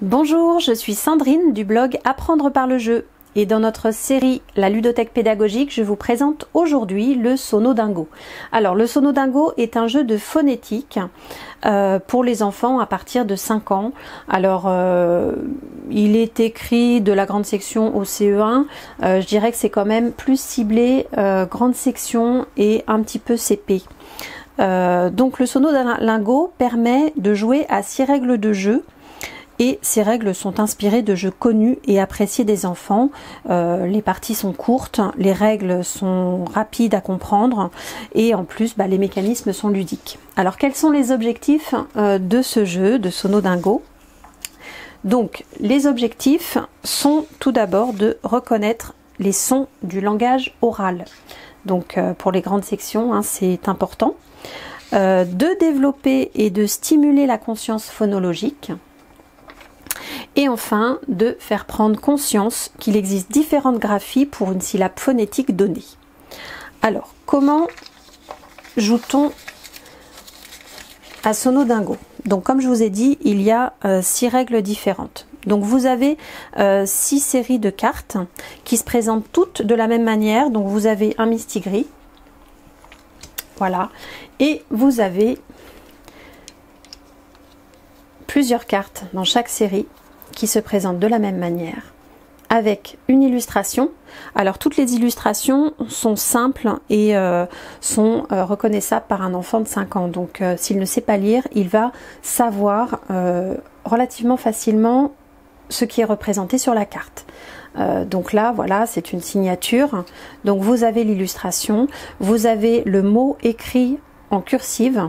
Bonjour, je suis Sandrine du blog Apprendre par le jeu et dans notre série La ludothèque pédagogique, je vous présente aujourd'hui le Sonodingo. Alors le Sonodingo est un jeu de phonétique pour les enfants à partir de 5 ans. Alors il est écrit de la grande section au CE1, je dirais que c'est quand même plus ciblé grande section et un petit peu CP. Donc le Sonodingo permet de jouer à 6 règles de jeu. Et ces règles sont inspirées de jeux connus et appréciés des enfants. Les parties sont courtes, les règles sont rapides à comprendre et en plus les mécanismes sont ludiques. Alors quels sont les objectifs de ce jeu de Sonodingo? Donc les objectifs sont tout d'abord de reconnaître les sons du langage oral. Donc pour les grandes sections, c'est important. De développer et de stimuler la conscience phonologique. Et enfin, de faire prendre conscience qu'il existe différentes graphies pour une syllabe phonétique donnée. Alors, comment joue-t-on à Sonodingo? Donc, comme je vous ai dit, il y a 6 règles différentes. Donc, vous avez 6 séries de cartes qui se présentent toutes de la même manière. Donc, vous avez un mistigris. Voilà. Et vous avez plusieurs cartes dans chaque série qui se présentent de la même manière avec une illustration. Alors toutes les illustrations sont simples et sont reconnaissables par un enfant de 5 ans. Donc s'il ne sait pas lire, il va savoir relativement facilement ce qui est représenté sur la carte. Donc là, voilà, c'est une signature. Donc vous avez l'illustration, vous avez le mot écrit en cursive.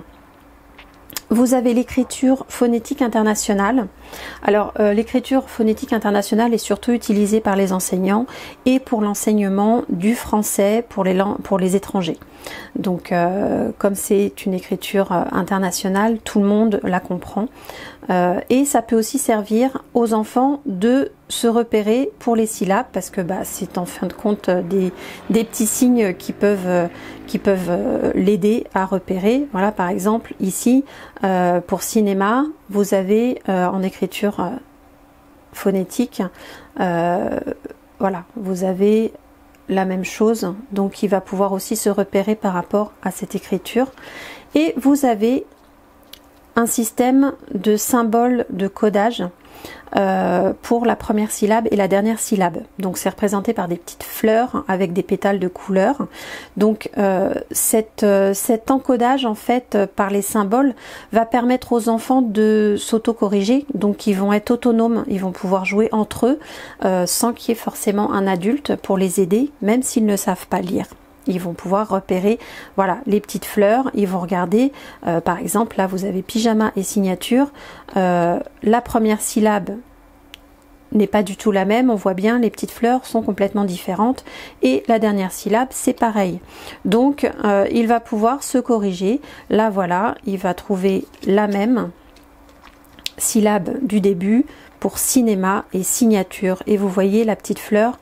Vous avez l'écriture phonétique internationale. Alors l'écriture phonétique internationale est surtout utilisée par les enseignants et pour l'enseignement du français pour les étrangers. Donc comme c'est une écriture internationale, tout le monde la comprend. Et ça peut aussi servir aux enfants de se repérer pour les syllabes parce que c'est en fin de compte des petits signes qui peuvent l'aider à repérer. Voilà, par exemple ici pour cinéma, vous avez en écriture phonétique, voilà, vous avez la même chose, donc il va pouvoir aussi se repérer par rapport à cette écriture. Et vous avez un système de symboles de codage pour la première syllabe et la dernière syllabe. Donc c'est représenté par des petites fleurs avec des pétales de couleur. Donc cet encodage en fait par les symboles va permettre aux enfants de s'auto-corriger. Donc ils vont être autonomes, ils vont pouvoir jouer entre eux sans qu'il y ait forcément un adulte pour les aider, même s'ils ne savent pas lire. Ils vont pouvoir repérer, voilà, les petites fleurs. Ils vont regarder, par exemple, là vous avez pyjama et signature. La première syllabe n'est pas du tout la même. On voit bien, les petites fleurs sont complètement différentes. Et la dernière syllabe, c'est pareil. Donc, il va pouvoir se corriger. Là, voilà, il va trouver la même syllabe du début pour cinéma et signature. Et vous voyez, la petite fleur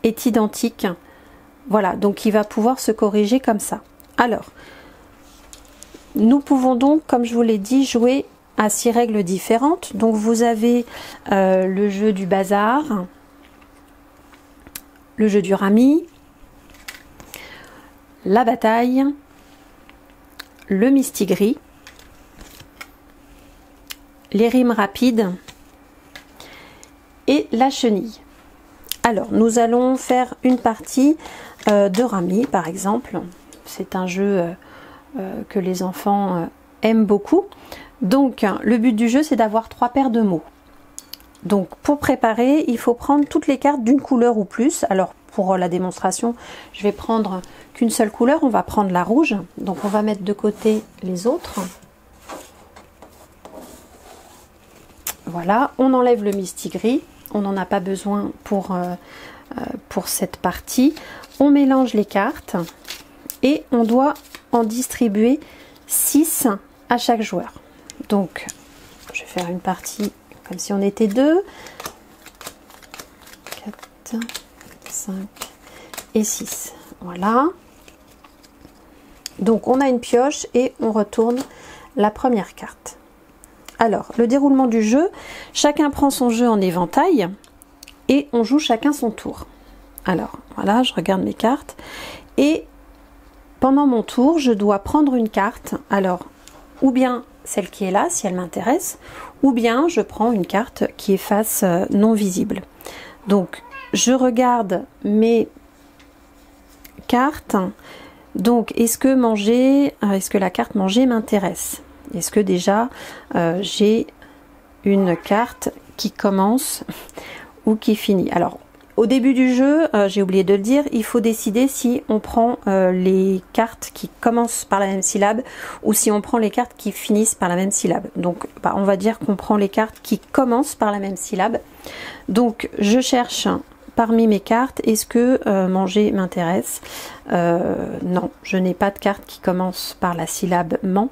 est identique. Voilà, donc il va pouvoir se corriger comme ça. Alors, nous pouvons donc, comme je vous l'ai dit, jouer à 6 règles différentes. Donc vous avez le jeu du bazar, le jeu du rami, la bataille, le mistigris, les rimes rapides et la chenille. Alors, nous allons faire une partie de rami, par exemple. C'est un jeu que les enfants aiment beaucoup. Donc, le but du jeu, c'est d'avoir 3 paires de mots. Donc, pour préparer, il faut prendre toutes les cartes d'une couleur ou plus. Alors, pour la démonstration, je vais prendre qu'une seule couleur. On va prendre la rouge. Donc, on va mettre de côté les autres. Voilà, on enlève le mistigris. On n'en a pas besoin pour cette partie. On mélange les cartes et on doit en distribuer 6 à chaque joueur. Donc, je vais faire une partie comme si on était 2, 4, 5 et 6. Voilà. Donc, on a une pioche et on retourne la première carte. Alors, le déroulement du jeu, chacun prend son jeu en éventail et on joue chacun son tour. Alors, voilà, je regarde mes cartes et pendant mon tour, je dois prendre une carte. Alors, ou bien celle qui est là, si elle m'intéresse, ou bien je prends une carte qui est face non visible. Donc, je regarde mes cartes. Donc, est-ce que la carte manger m'intéresse? Est-ce que déjà j'ai une carte qui commence ou qui finit? Alors, au début du jeu, j'ai oublié de le dire, il faut décider si on prend les cartes qui commencent par la même syllabe ou si on prend les cartes qui finissent par la même syllabe. Donc, on va dire qu'on prend les cartes qui commencent par la même syllabe. Donc, je cherche parmi mes cartes, est-ce que manger m'intéresse? Non, je n'ai pas de carte qui commence par la syllabe man.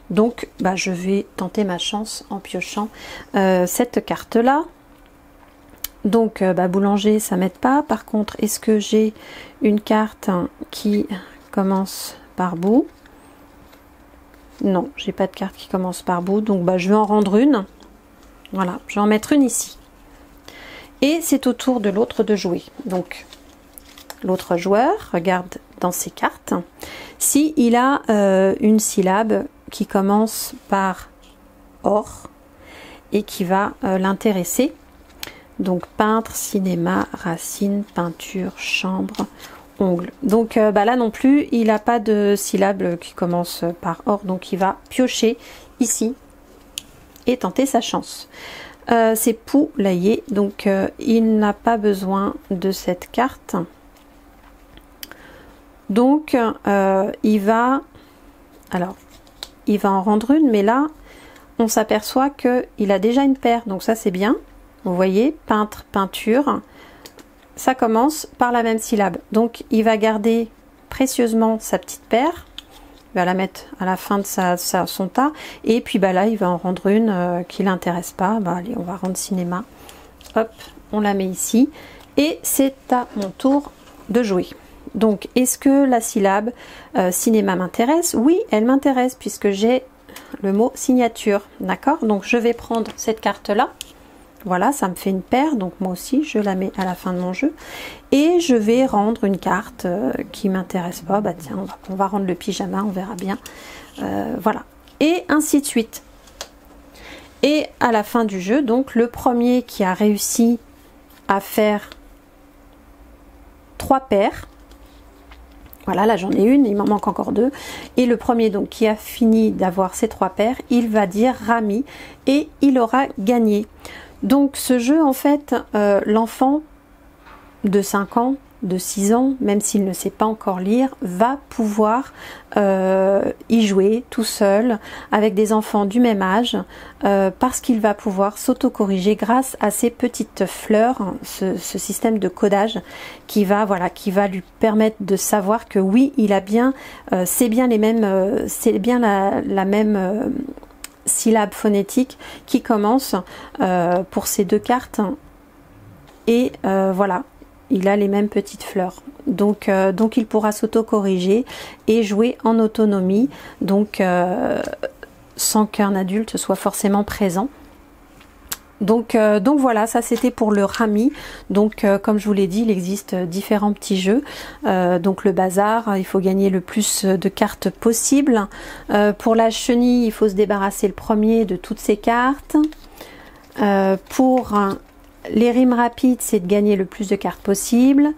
Donc, je vais tenter ma chance en piochant cette carte-là. Donc, boulanger, ça m'aide pas. Par contre, est-ce que j'ai une carte qui commence par bout? Non, j'ai pas de carte qui commence par bout. Donc, je vais en rendre une. Voilà, je vais en mettre une ici. Et c'est au tour de l'autre de jouer. Donc, l'autre joueur regarde dans ses cartes si il a une syllabe qui commence par or et qui va l'intéresser. Donc peintre, cinéma, racine, peinture, chambre, ongle. Donc là non plus, il n'a pas de syllabe qui commence par or, donc il va piocher ici et tenter sa chance. C'est poulailler, donc il n'a pas besoin de cette carte. Donc il va en rendre une, mais là on s'aperçoit qu'il a déjà une paire, donc ça c'est bien. Vous voyez, peintre, peinture, ça commence par la même syllabe. Donc il va garder précieusement sa petite paire, il va la mettre à la fin de son tas, et puis là il va en rendre une qui ne l'intéresse pas. Allez, on va rendre cinéma, hop, on la met ici, et c'est à mon tour de jouer. Donc est-ce que la syllabe cinéma m'intéresse? Oui, elle m'intéresse puisque j'ai le mot signature, d'accord? Donc je vais prendre cette carte là. Voilà, ça me fait une paire, donc moi aussi je la mets à la fin de mon jeu. Et je vais rendre une carte qui m'intéresse pas. Tiens, on va rendre le pyjama, on verra bien. Voilà. Et ainsi de suite. Et à la fin du jeu, donc le premier qui a réussi à faire 3 paires. Voilà, là j'en ai une, il m'en manque encore 2. Et le premier donc qui a fini d'avoir ces 3 paires, il va dire Rami et il aura gagné. Donc ce jeu, en fait, l'enfant de 5 ans, de 6 ans, même s'il ne sait pas encore lire, va pouvoir y jouer tout seul avec des enfants du même âge parce qu'il va pouvoir s'auto-corriger grâce à ces petites fleurs, ce système de codage qui va lui permettre de savoir que oui, il a bien, c'est bien les mêmes, c'est bien la même syllabe phonétique qui commence pour ces 2 cartes et voilà, il a les mêmes petites fleurs, donc il pourra s'auto-corriger et jouer en autonomie, donc sans qu'un adulte soit forcément présent. Donc voilà, ça c'était pour le Rami. Donc comme je vous l'ai dit, il existe différents petits jeux. Donc le bazar, il faut gagner le plus de cartes possible. Pour la chenille, il faut se débarrasser le premier de toutes ces cartes. Pour les rimes rapides, c'est de gagner le plus de cartes possible.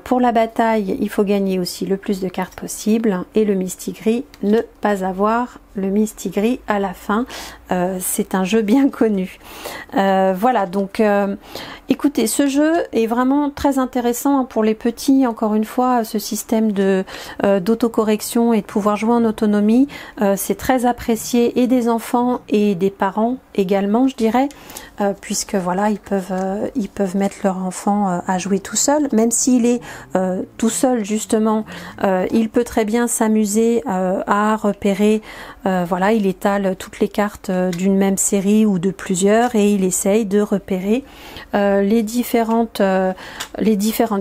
Pour la bataille, il faut gagner aussi le plus de cartes possible. Et le mistigris, ne pas avoir le mistigris à la fin. C'est un jeu bien connu. Voilà, donc écoutez, ce jeu est vraiment très intéressant pour les petits. Encore une fois, ce système d'autocorrection et de pouvoir jouer en autonomie, c'est très apprécié et des enfants et des parents également, je dirais, puisque voilà, ils peuvent mettre leur enfant à jouer tout seul, même s'il est est tout seul justement, il peut très bien s'amuser à repérer, voilà, il étale toutes les cartes d'une même série ou de plusieurs et il essaye de repérer les différentes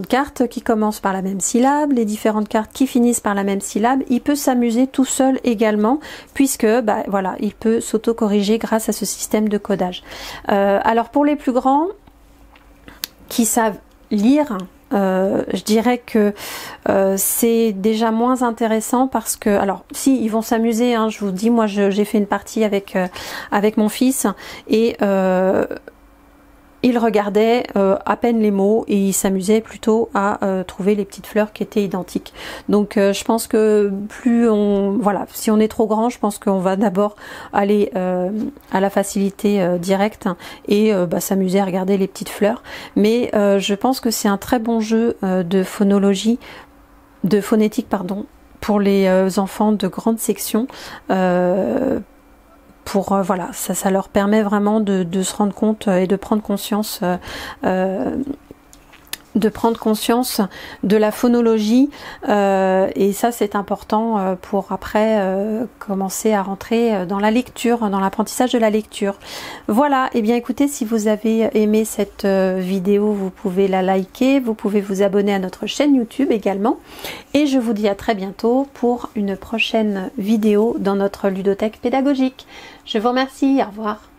cartes qui commencent par la même syllabe, les différentes cartes qui finissent par la même syllabe. Il peut s'amuser tout seul également, puisque bah, voilà, il peut s'auto-corriger grâce à ce système de codage. Alors pour les plus grands qui savent lire, je dirais que c'est déjà moins intéressant parce que, alors si ils vont s'amuser, hein, je vous dis, moi j'ai fait une partie avec mon fils et il regardait à peine les mots et il s'amusait plutôt à trouver les petites fleurs qui étaient identiques. Donc je pense que plus on, voilà, si on est trop grand, je pense qu'on va d'abord aller à la facilité directe et bah, s'amuser à regarder les petites fleurs. Mais je pense que c'est un très bon jeu de phonologie, de phonétique pardon, pour les enfants de grande section. Voilà, ça leur permet vraiment de se rendre compte et de prendre conscience de la phonologie et ça c'est important pour après commencer à rentrer dans la lecture, dans l'apprentissage de la lecture. Voilà, et bien écoutez, si vous avez aimé cette vidéo, vous pouvez la liker, vous pouvez vous abonner à notre chaîne YouTube également et je vous dis à très bientôt pour une prochaine vidéo dans notre ludothèque pédagogique. Je vous remercie, au revoir.